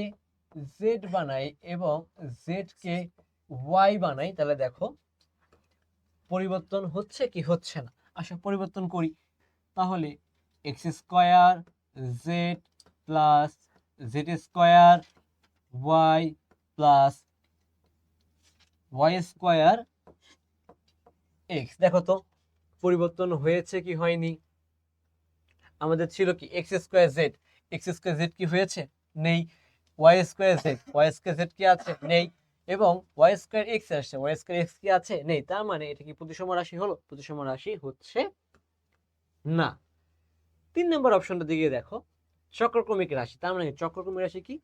z বানাই এবং z কে y বানাই, তাহলে দেখো পরিবর্তন হচ্ছে কি হচ্ছে না। আসলে পরিবর্তন করি, তাহলে X square Z plus Z square Y plus Y square X. দেখো তো পরিবর্তন হয়েছে কি হয়নি? আমাদের ছিল কি X square Z, X square Z কি হয়েছে? নেই। ওয়াই স্কোয়ার জেড কি আছে? নেই। এবং ওয়াই স্কোয়ার এক্স আসছে, ওয়াই স্কোয়ার এক্স কি আছে? নেই। তার মানে এটা কি প্রতিসম রাশি হলো? প্রতিসম রাশি হচ্ছে না। 3 নম্বর অপশনটা দিকে দেখো, চক্রক্রমিক রাশি। তার মানে চক্রক্রমিক রাশি কি?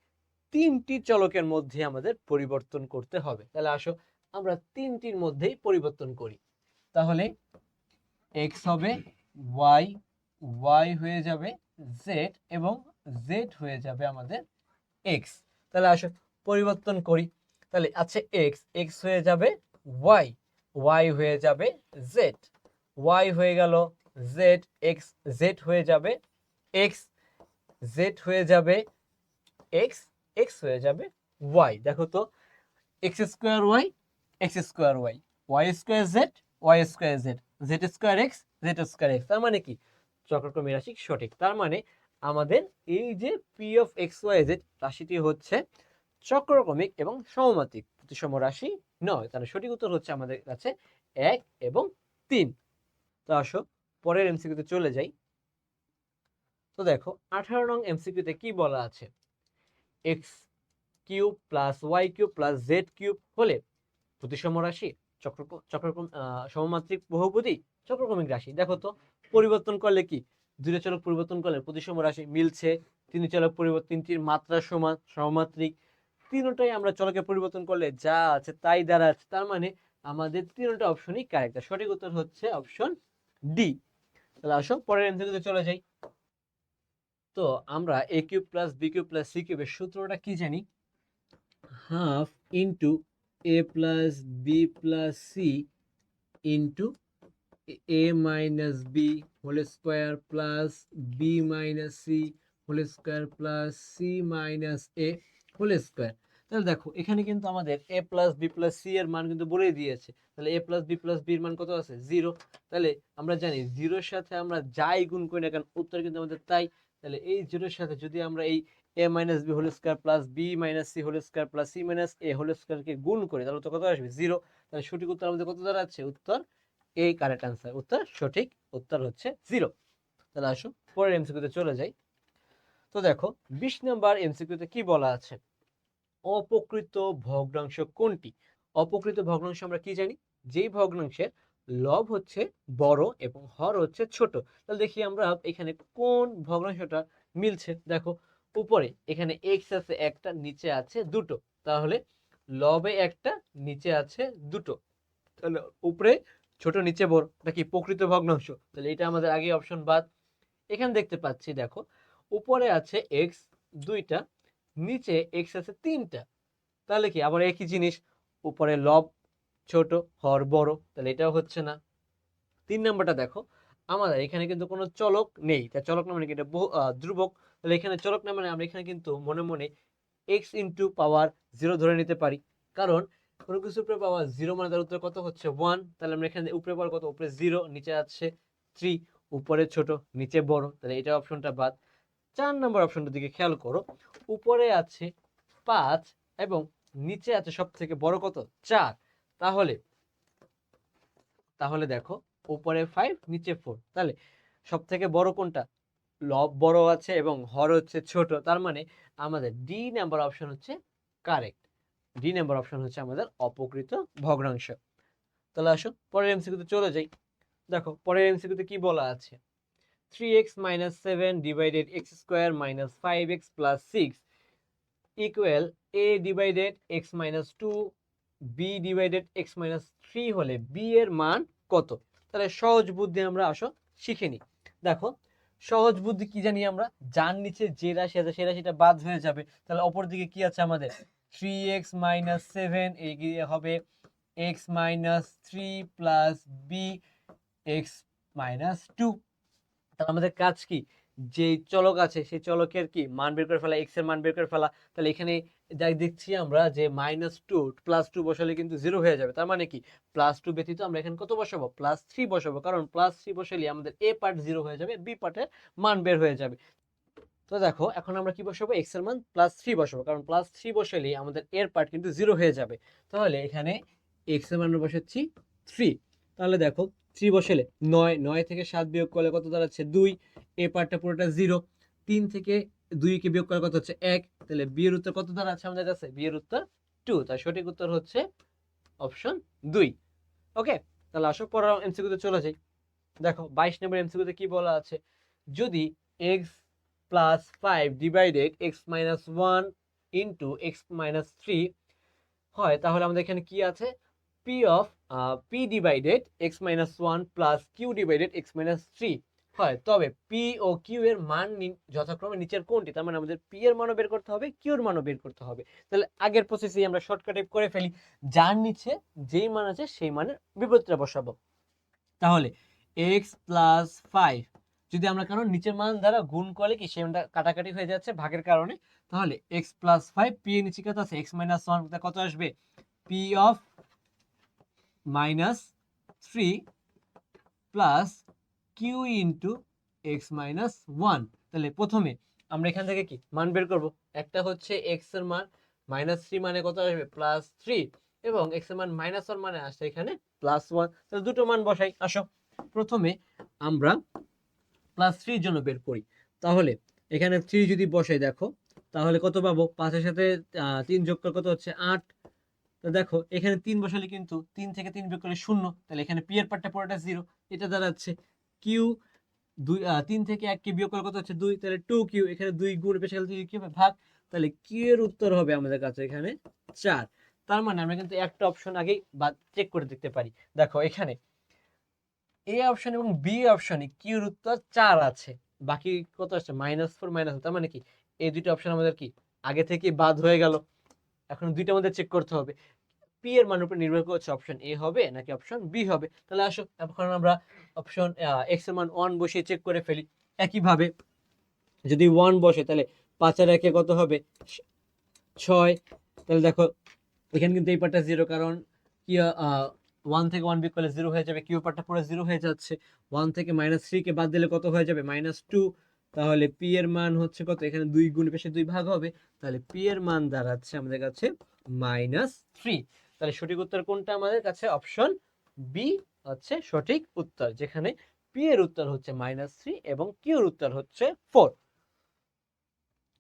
তিনটি চলকের মধ্যে আমাদের পরিবর্তন করতে হবে। তাহলে আসো আমরা তিনটির মধ্যেই পরিবর্তন করি। তাহলে এক্স হবে ওয়াই, ওয়াই হয়ে যাবে জেড এবং জেড হয়ে যাবে আমাদের এক্স। তাহলে আসো পরিবর্তন করি। তাহলে আছে এক্স, এক্স হয়ে যাবে ওয়াই, ওয়াই হয়ে যাবে জেড, ওয়াই হয়ে গেল জেড, এক্স জেড হয়ে যাবে এক্স, জেড হয়ে যাবে এক্স, এক্স হয়ে যাবে ওয়াই। দেখো তো X square Y, X square Y, Y square Z, Y square Z, Z square X, Z square X. তার মানে কি চক্রক্রমিক রাশি সঠিক। তার মানে আমাদের এই যে P of X Y Z রাশিটি হচ্ছে চক্রক্রমিক এবং সমমাত্রিক, প্রতিসম রাশি নয়। তাহলে সঠিক উত্তর হচ্ছে আমাদের কাছে 1 এবং 3। তো আসো পরের এমসিকিউতে চলে যাই। তো দেখো 18 নং এমসিকিউতে কি বলা আছে, X cube plus Y cube plus Z cube হলে প্রতিসম রাশি, চক্রক্রম সমমাত্রিক বহুপদী, চক্রক্রমিক রাশি। দেখো তো পরিবর্তন করলে কি, দুটো চলক পরিবর্তন করলে প্রতিসম রাশি মিলছে, তিনটি চলক পরিবর্তন, তিনটির মাত্রা সমান, সমমাত্রিক। তিনটাই আমরা চলকে পরিবর্তন করলে যা আছে তাই দাঁড়াচ্ছে। তার মানে আমাদের তিনটা অপশনই কারেক্ট। সঠিক উত্তর হচ্ছে অপশন ডি। তাহলে আসো পরের এমসিকিউতে চলে যাই। তো আমরা A cube plus B cube plus C কিউবের সূত্রটা কি জানি? Half into A plus B plus C into A minus B whole square plus B minus C whole square plus C minus A whole square. তাহলে দেখো এখানে কিন্তু আমাদের A plus B plus C এর মান কিন্তু বলেই দিয়েছে। তাহলে এ প্লাস বি প্লাস বির মান কত আছে? 0। তাহলে আমরা জানি জিরোর সাথে আমরা যাই গুণ করি না কেন উত্তর কিন্তু আমাদের তাই। তাহলে এই জিরোর সাথে যদি আমরা এই A minus B whole square plus B minus C whole square plus C minus A whole স্কোয়ারকে গুণ করি, তাহলে উত্তর কত আসবে? 0। তাহলে সঠিক উত্তর আমাদের কত দাঁড়াচ্ছে? উত্তর এই কারেক্ট আনসার, উত্তর সঠিক উত্তর হচ্ছে 0। তাহলে আসো পরের এমসিকিউতে চলে যাই। তো দেখো 20 নম্বর এমসিকিউতে কি বলা আছে, অপকৃত ভগ্নাংশ কোনটি? অপকৃত ভগ্নাংশ আমরা কি জানি? যেই ভগ্নাংশের লব হচ্ছে বড় এবং হর হচ্ছে ছোট। তাহলে দেখি আমরা এখানে কোন ভগ্নাংশটা মিলছে। দেখো উপরে এখানে এক্স আছে একটা, নিচে আছে দুটো, তাহলে লবে একটা, নিচে আছে দুটো, তাহলে উপরে ছোট নিচে বড়, নাকি প্রকৃত ভগ্নাংশ? তাহলে এটা আমাদের আগে অপশন বাদ। এখানে দেখতে পাচ্ছি দেখো উপরে আছে এক্স দুইটা, নিচে এক্স আছে তিনটা, তাহলে কি আবার একই জিনিস, উপরে লব ছোট হর বড়, তাহলে এটাও হচ্ছে না। 3 নম্বরটা দেখো, আমাদের এখানে কিন্তু কোনো চলক নেই, তাই চলক না মানে কি এটা ধ্রুবক। তাহলে এখানে চলক না মানে আমরা এখানে কিন্তু মনে মনে এক্স ইন্টু পাওয়ার 0 ধরে নিতে পারি, কারণ কোনো কিছু উপরে পাওয়ার 0 মানে তার উত্তর কত হচ্ছে 1। তাহলে আমরা এখানে উপরে পাওয়ার কত? উপরে 0, নিচে আছে 3, উপরে ছোট নিচে বড়, তাহলে এটা অপশনটা বাদ। 4 নম্বর অপশনটার দিকে খেয়াল করো, উপরে আছে 5 এবং নিচে আছে সব থেকে বড় কত 4, তাহলে তাহলে দেখো উপরে 5 নিচে 4, তাহলে সব থেকে বড় কোনটা, লব বড় আছে এবং হর হচ্ছে ছোট, তার মানে আমাদের ডি নাম্বার অপশন হচ্ছে কারেক্ট। ডি নাম্বার অপশন হচ্ছে আমাদের অপকৃত ভগ্নাংশ। তাহলে আসো পরের এমসিকিউতে চলে যাই। দেখো পরের এমসিকিউতে কি বলা আছে, 3x - 7 divided x square minus 5x plus 6 equal a divided x - 2 b divided x - 3 হলে b এর মান কত। তাহলে সহজ বুদ্ধি আমরা আসো শিখে নিই। দেখো সহজ বুদ্ধি কি জানি আমরা, যার নিচে যে রাশি আছে সেই রাশিটা বাদ হয়ে যাবে, তাহলে অপর দিকে কি আছে আমাদের 3x - 7 এগিয়ে হবে x - 3 প্লাস b x - 2। তাহলে আমাদের কাজ কি, যে চলক আছে সেই চলকের কি মান বের করে ফেলা, x এর মান বের করে ফেলা। তাহলে এখানে যাই দেখছি আমরা যে -2 +2 বসালে কিন্তু 0 হয়ে যাবে, তার মানে কি +2 ব্যতীত আমরা এখানে কত বসাবো, +3 বসাবো, কারণ +3 বসালে আমাদের a পার্ট 0 হয়ে যাবে, b পার্টের মান বের হয়ে যাবে। তো দেখো এখন আমরা কি বসাবো, x এর মান +3 বসাবো, কারণ +3 বসালেই আমাদের এর পার্ট কিন্তু 0 হয়ে যাবে। তাহলে এখানে x এর মান বসাচ্ছি 3। তাহলে দেখো 3 বসালে 9 থেকে 7 বিয়োগ করলে কত দাঁড়াচ্ছে 2, এ পার্টটা পুরোটা 0, 3 থেকে 2 কে বিয়োগ করলে কত হচ্ছে 1, তাহলে b এর উত্তর কত দাঁড়াচ্ছে আমাদের কাছে, b এর উত্তর 2। তাই সঠিক উত্তর হচ্ছে অপশন 2। ওকে, তাহলে আসো পরের এমসিকিউতে চলে যাই। দেখো 22 নম্বর এমসিকিউতে কি বলা আছে, যদি x plus 5 divided x minus 1 into x minus 3 হয়, তাহলে আমাদের এখানে কি আছে, p of p divided x minus 1 plus q divided x minus 3 হয়, তবে p ও q এর মান যথাক্রমে নিচের কোনটি। তার মানে আমাদের p এর মানও বের করতে হবে, q এর মানও বের করতে হবে। তাহলে আগের প্রসেসেই আমরা শর্টকাটে করে ফেলি, যার নিচে যেই মান আছে সেই মানের বিপরীতটা বসাবো। তাহলে x প্লাস 5 যদি আমরা কারণ নিচের মান দ্বারা গুণ করলে কি সেটা কাটাকাটি হয়ে যাচ্ছে ভাগের কারণে, তাহলে x প্লাস 5 p এর নিচে কত আছে x মাইনাস 1, কত আসবে p of -3 plus q into x minus 1। তাহলে প্রথমে আমরা এখান থেকে কি মান বের করব, একটা হচ্ছে x এর মান -3 মানে কত আসবে +3, এবং x এর মান -1 মানে আসছে এখানে +1। তাহলে দুটো মান বসাই। আসো প্রথমে আমরা +3 এর জন্য বের করি। তাহলে এখানে 3 যদি বসাই দেখো তাহলে কত পাবো, 5 এর সাথে 3 যোগ করলে কত হচ্ছে 8। তো দেখো এখানে 3 বসালে কিন্তু 3 থেকে 3 বিয়োগ করলে 0, তাহলে এখানে p এর পার্টটা পুরোটা 0, এটা দাঁড়াচ্ছে q 3 থেকে 1 কে বিয়োগ করলে কত হচ্ছে 2, তাহলে 2q, এখানে 2 গুণ পেশে গেলে 2 কি হবে ভাগ, তাহলে q এর উত্তর হবে আমাদের কাছে এখানে 4। তার মানে আমরা কিন্তু একটা অপশন আগেই বাদ চেক করে দেখতে পারি। দেখো এখানে এ অপশন এবং বি অপশনে q এর উত্তর 4 আছে, বাকি কত আসছে -4 তার মানে কি এই দুটো অপশন আমাদের কি আগে থেকে বাদ হয়ে গেল। এখন দুইটা আমাদের চেক করতে হবে, পি এর মানের উপর নির্ভর করছে অপশন এ হবে নাকি অপশন বি হবে। তাহলে আসো এখন আমরা অপশন এক্স এর মান 1 বসিয়ে চেক করে ফেলি। একইভাবে যদি 1 বসে তাহলে 5 আর 1 কত হবে 6। তাহলে দেখো এখানে কিন্তু এই পার্টটা 0, কারণ কি 1 থেকে 1 বিয়োগ করলে 0 হয়ে যাবে, কিউ পার্টটা পুরো 0 হয়ে যাচ্ছে। 1 থেকে -3 কে বাদ দিলে কত হয়ে যাবে -2, তাহলে পি এর মান হচ্ছে কত, এখানে 2 গুণ পেশে 2 ভাগ হবে, তাহলে পি এর মান দাঁড়াচ্ছে আমাদের কাছে -3। তাহলে সঠিক উত্তর কোনটা আমাদের কাছে, অপশন বি হচ্ছে সঠিক উত্তর, যেখানে পি এর উত্তর হচ্ছে -3 এবং কিউ এর উত্তর হচ্ছে 4।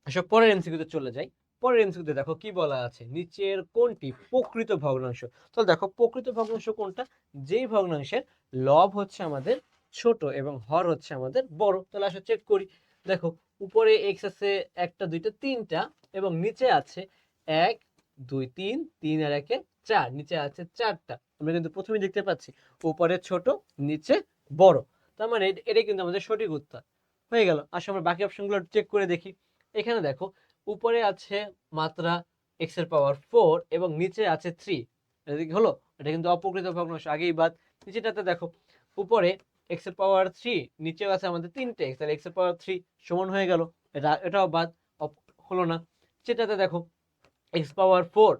এসব পরের এমসিকিউতে চলে যাই। পরের এমসিকিউতে দেখো কি বলা আছে, নিচের কোনটি প্রকৃত ভগ্নাংশ। তো দেখো প্রকৃত ভগ্নাংশ কোনটা, যেই ভগ্নাংশের লব হচ্ছে আমাদের ছোট এবং হর হচ্ছে আমাদের বড়। তাহলে আসলে চেক করি। দেখো উপরে এক্স আছে একটা দুইটা তিনটা, এবং নিচে আছে 1 2 3, 3 আর 1 4, নিচে আছে 4টা। আমরা কিন্তু প্রথমেই দেখতে পাচ্ছি উপরে ছোট নিচে বড়, তার মানে এটাই কিন্তু আমাদের সঠিক উত্তর হয়ে গেল। আসলে আমরা বাকি অপশনগুলো চেক করে দেখি। এখানে দেখো উপরে আছে মাত্রা x এর পাওয়ার 4 এবং নিচে আছে 3, এটা কি হলো, এটা কিন্তু অপ্রকৃত ভগ্নাংশ, আগেই বাদ। নিচেটাতে দেখো উপরে x এর পাওয়ার 3, নিচেও আছে আমাদের 3টে x, তাহলে x এর পাওয়ার 3 সমান হয়ে গেল, এটাও বাদ, হলো না। সেটাতে দেখো x পাওয়ার 4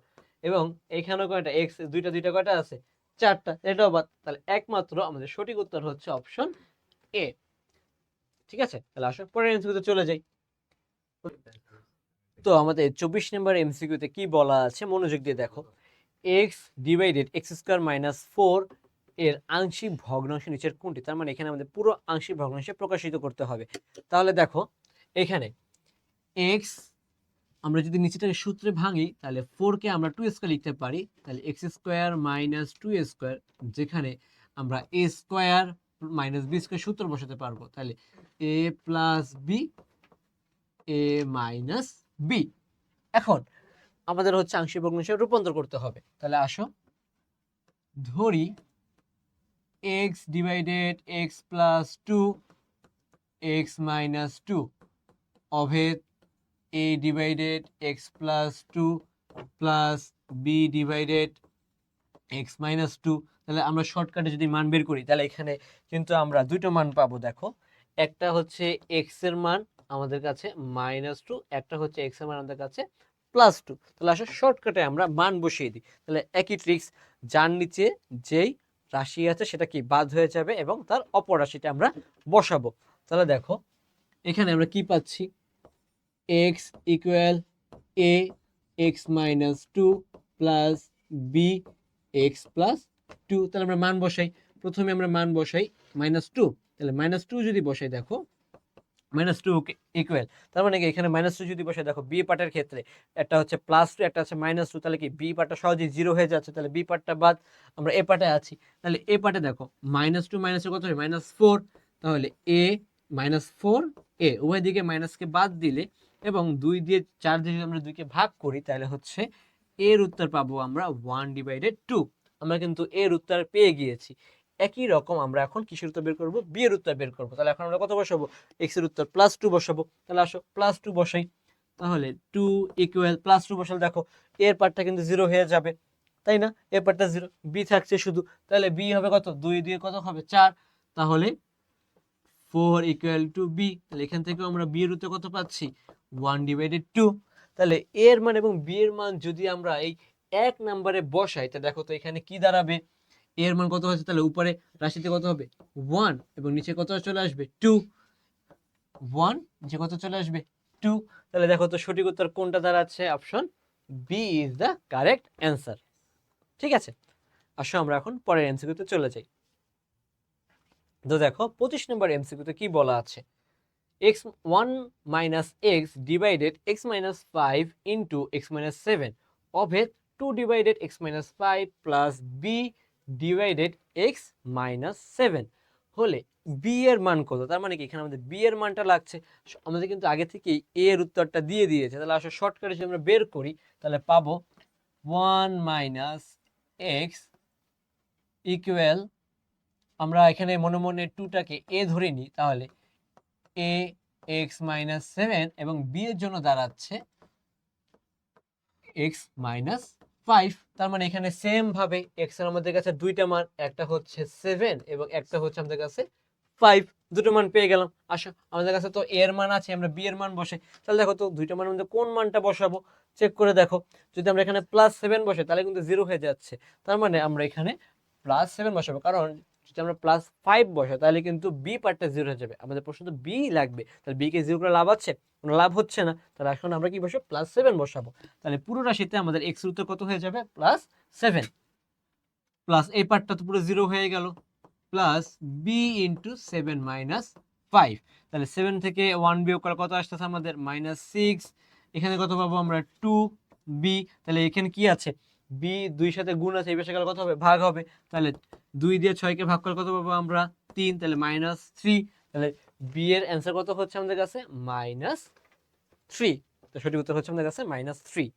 এবং এখানেও কয়টা x, দুইটা দুইটা কয়টা আছে 4টা, এটাও বাদ। তাহলে একমাত্র আমাদের সঠিক উত্তর হচ্ছে অপশন এ। ঠিক আছে, তাহলে আসো পরের এমসিকিউতে চলে যাই। তো আমাদের 24 নম্বর এমসিকিউতে কি বলা আছে মনোযোগ দিয়ে দেখো, x divided x square minus 4 এর আংশিক ভগ্নাংশ নিচের কোনটি? তার মানে এখানে আমাদের পুরো আংশিক ভগ্নাংশে প্রকাশিত করতে হবে। তাহলে দেখো এখানে এক্স আমরা যদি নিচেটাকে সূত্রে ভাঙি তাহলে 4 কে আমরা 2 স্কোয়ার লিখতে পারি, তাহলে এক্স স্কোয়ার মাইনাস 2 স্কোয়ার, যেখানে আমরা এ স্কোয়ার মাইনাস বি স্কোয়ার সূত্র বসাতে পারবো, তাহলে এ plus B A minus B. এখন আমাদের হচ্ছে আংশিক ভগ্নাংশে রূপান্তর করতে হবে। তাহলে আসো ধরি X divided X plus 2 X minus 2 অভেদ a divided X plus 2 plus B divided X minus 2। তাহলে আমরা শর্টকাটে যদি মান বের করি তাহলে এখানে কিন্তু আমরা দুটো মান পাবো। দেখো একটা হচ্ছে এক্স এর মান আমাদের কাছে -2, একটা হচ্ছে এক্স এর মান আমাদের কাছে +2। তাহলে আসলে শর্টকাটে আমরা মান বসিয়ে দিই। তাহলে একই ট্রিক্স, যার নিচে যেই রাশি আছে সেটা কি বাদ হয়ে যাবে এবং তার অপর রাশিটা আমরা বসাবো। তাহলে দেখো এখানে আমরা কি পাচ্ছি, x equal a x minus 2 plus b x plus 2। তাহলে আমরা মান বসাই, প্রথমে আমরা মান বসাই -2। তাহলে -2 যদি বসাই দেখো -2 ইকুয়াল, তার মানে কি এখানে -2 যদি বসাই দেখো বি পার্টের ক্ষেত্রে একটা হচ্ছে +2 একটা হচ্ছে -2, তাহলে কি বি পার্টটা সহজেই 0 হয়ে যাচ্ছে, তাহলে বি পার্টটা বাদ, আমরা এ পার্টে আছি। তাহলে এ পার্টে দেখো -2 মাইনাসে কত হয় -4, তাহলে a -4 a উভয় দিকে মাইনাসকে বাদ দিলে এবং 2 দিয়ে 4 দিয়ে আমরা 2 কে ভাগ করি তাহলে হচ্ছে এর উত্তর পাবো আমরা 1/2। আমরা কিন্তু এর উত্তর পেয়ে গিয়েছি। একই রকম আমরা এখন কিসের উত্তর বের করব, বি এর উত্তর বের করব। তাহলে এখন আমরা কত বসাবো, এক্স এর উত্তর +2 বসাবো। তাহলে আসো +2 বসাই, তাহলে 2 ইকুয়াল +2 বসালে দেখো এর পার্টটা কিন্তু 0 হয়ে যাবে, তাই না? এর পার্টটা 0, বি থাকছে শুধু, তাহলে বি হবে কত, 2 দিয়ে কত হবে 4, তাহলে 4 ইকুয়াল টু বি। তাহলে এখান থেকে আমরা বি এর উত্তর কত পাচ্ছি, 1/2। তাহলে এর মান এবং বি এর মান যদি আমরা এই এক নম্বরে বসাই তাহলে দেখো তো এখানে কি দাঁড়াবে, এর মান কত হচ্ছে, তাহলে উপরে রাশিতে কত হবে 1 এবং নিচে কত চলে আসবে 2, 1 নিচে কত চলে আসবে 2। তাহলে দেখো তো সঠিক উত্তর কোনটা দাঁড়াচ্ছে, option B is the correct answer. ঠিক আছে, আসো আমরা এখন পরের এমসিকিউতে চলে যাই। তো দেখো 25 নম্বর এমসিকিউতে কি বলা আছে, x1 minus x divided x minus 5 into x minus 7 অভেদ 2 divided x minus 5 plus b divided x minus 7 হলে b এর মান কত? তার মানে কি এখানে আমাদের b এর মানটা লাগছে, আমাদের কিন্তু আগে থেকেই a এর উত্তরটা দিয়ে দিয়েছে। তাহলে আসলে শর্টকাটে যদি আমরা বের করি তাহলে পাবো 1 minus x ইকুয়াল, আমরা এখানে মনে মনে 2টাকে a ধরে নিই, তাহলে a x মাইনাস 7 এবং b এর জন্য দাঁড়াচ্ছে x মাইনাস 5। তার মানে এখানে সেম ভাবে x এর আমাদের কাছে দুইটা মান, একটা হচ্ছে 7 এবং একটা হচ্ছে আমাদের কাছে 5, দুটো মান পেয়ে গেলাম। আসো আমাদের কাছে তো a এর মান আছে, আমরা b এর মান বসাই। তাহলে দেখো তো দুইটা মানের মধ্যে কোন মানটা বসাবো, চেক করে দেখো। যদি আমরা এখানে +7 বসাই তাহলে কিন্তু 0 হয়ে যাচ্ছে, তার মানে আমরা এখানে +7 বসাবো, কারণ যদি আমরা +5 বসাই তাহলে কিন্তু বি পার্টটা 0 হয়ে যাবে। আমাদের প্রশ্ন তো বি লাগবে, তাহলে বি কে 0 করে লাভ আছে, কোনো লাভ হচ্ছে না। তাহলে এখন আমরা কি বসাবো, +7 বসাবো। তাহলে পুরো রাশিতে আমাদের x এর উত্তর কত হয়ে যাবে, +7 প্লাস এই পার্টটা তো পুরো 0 হয়ে গেল, প্লাস বি ইন্টু 7 মাইনাস 5। তাহলে 7 থেকে 1 বিয়োগ করলে কত আসতেছে আমাদের -6। এখানে কত পাবো আমরা 2b। তাহলে এখানে কি আছে, বি 2 সাথে গুণ আছে, এই পাশে গেলে কত হবে, ভাগ হবে। তাহলে 2 দিয়ে 6 কে ভাগ করলে কত পাবো আমরা 3, তাহলে -3। তাহলে বি এর অ্যান্সার কত হচ্ছে আমাদের কাছে, -3। তো সঠিক উত্তর হচ্ছে আমাদের কাছে -3।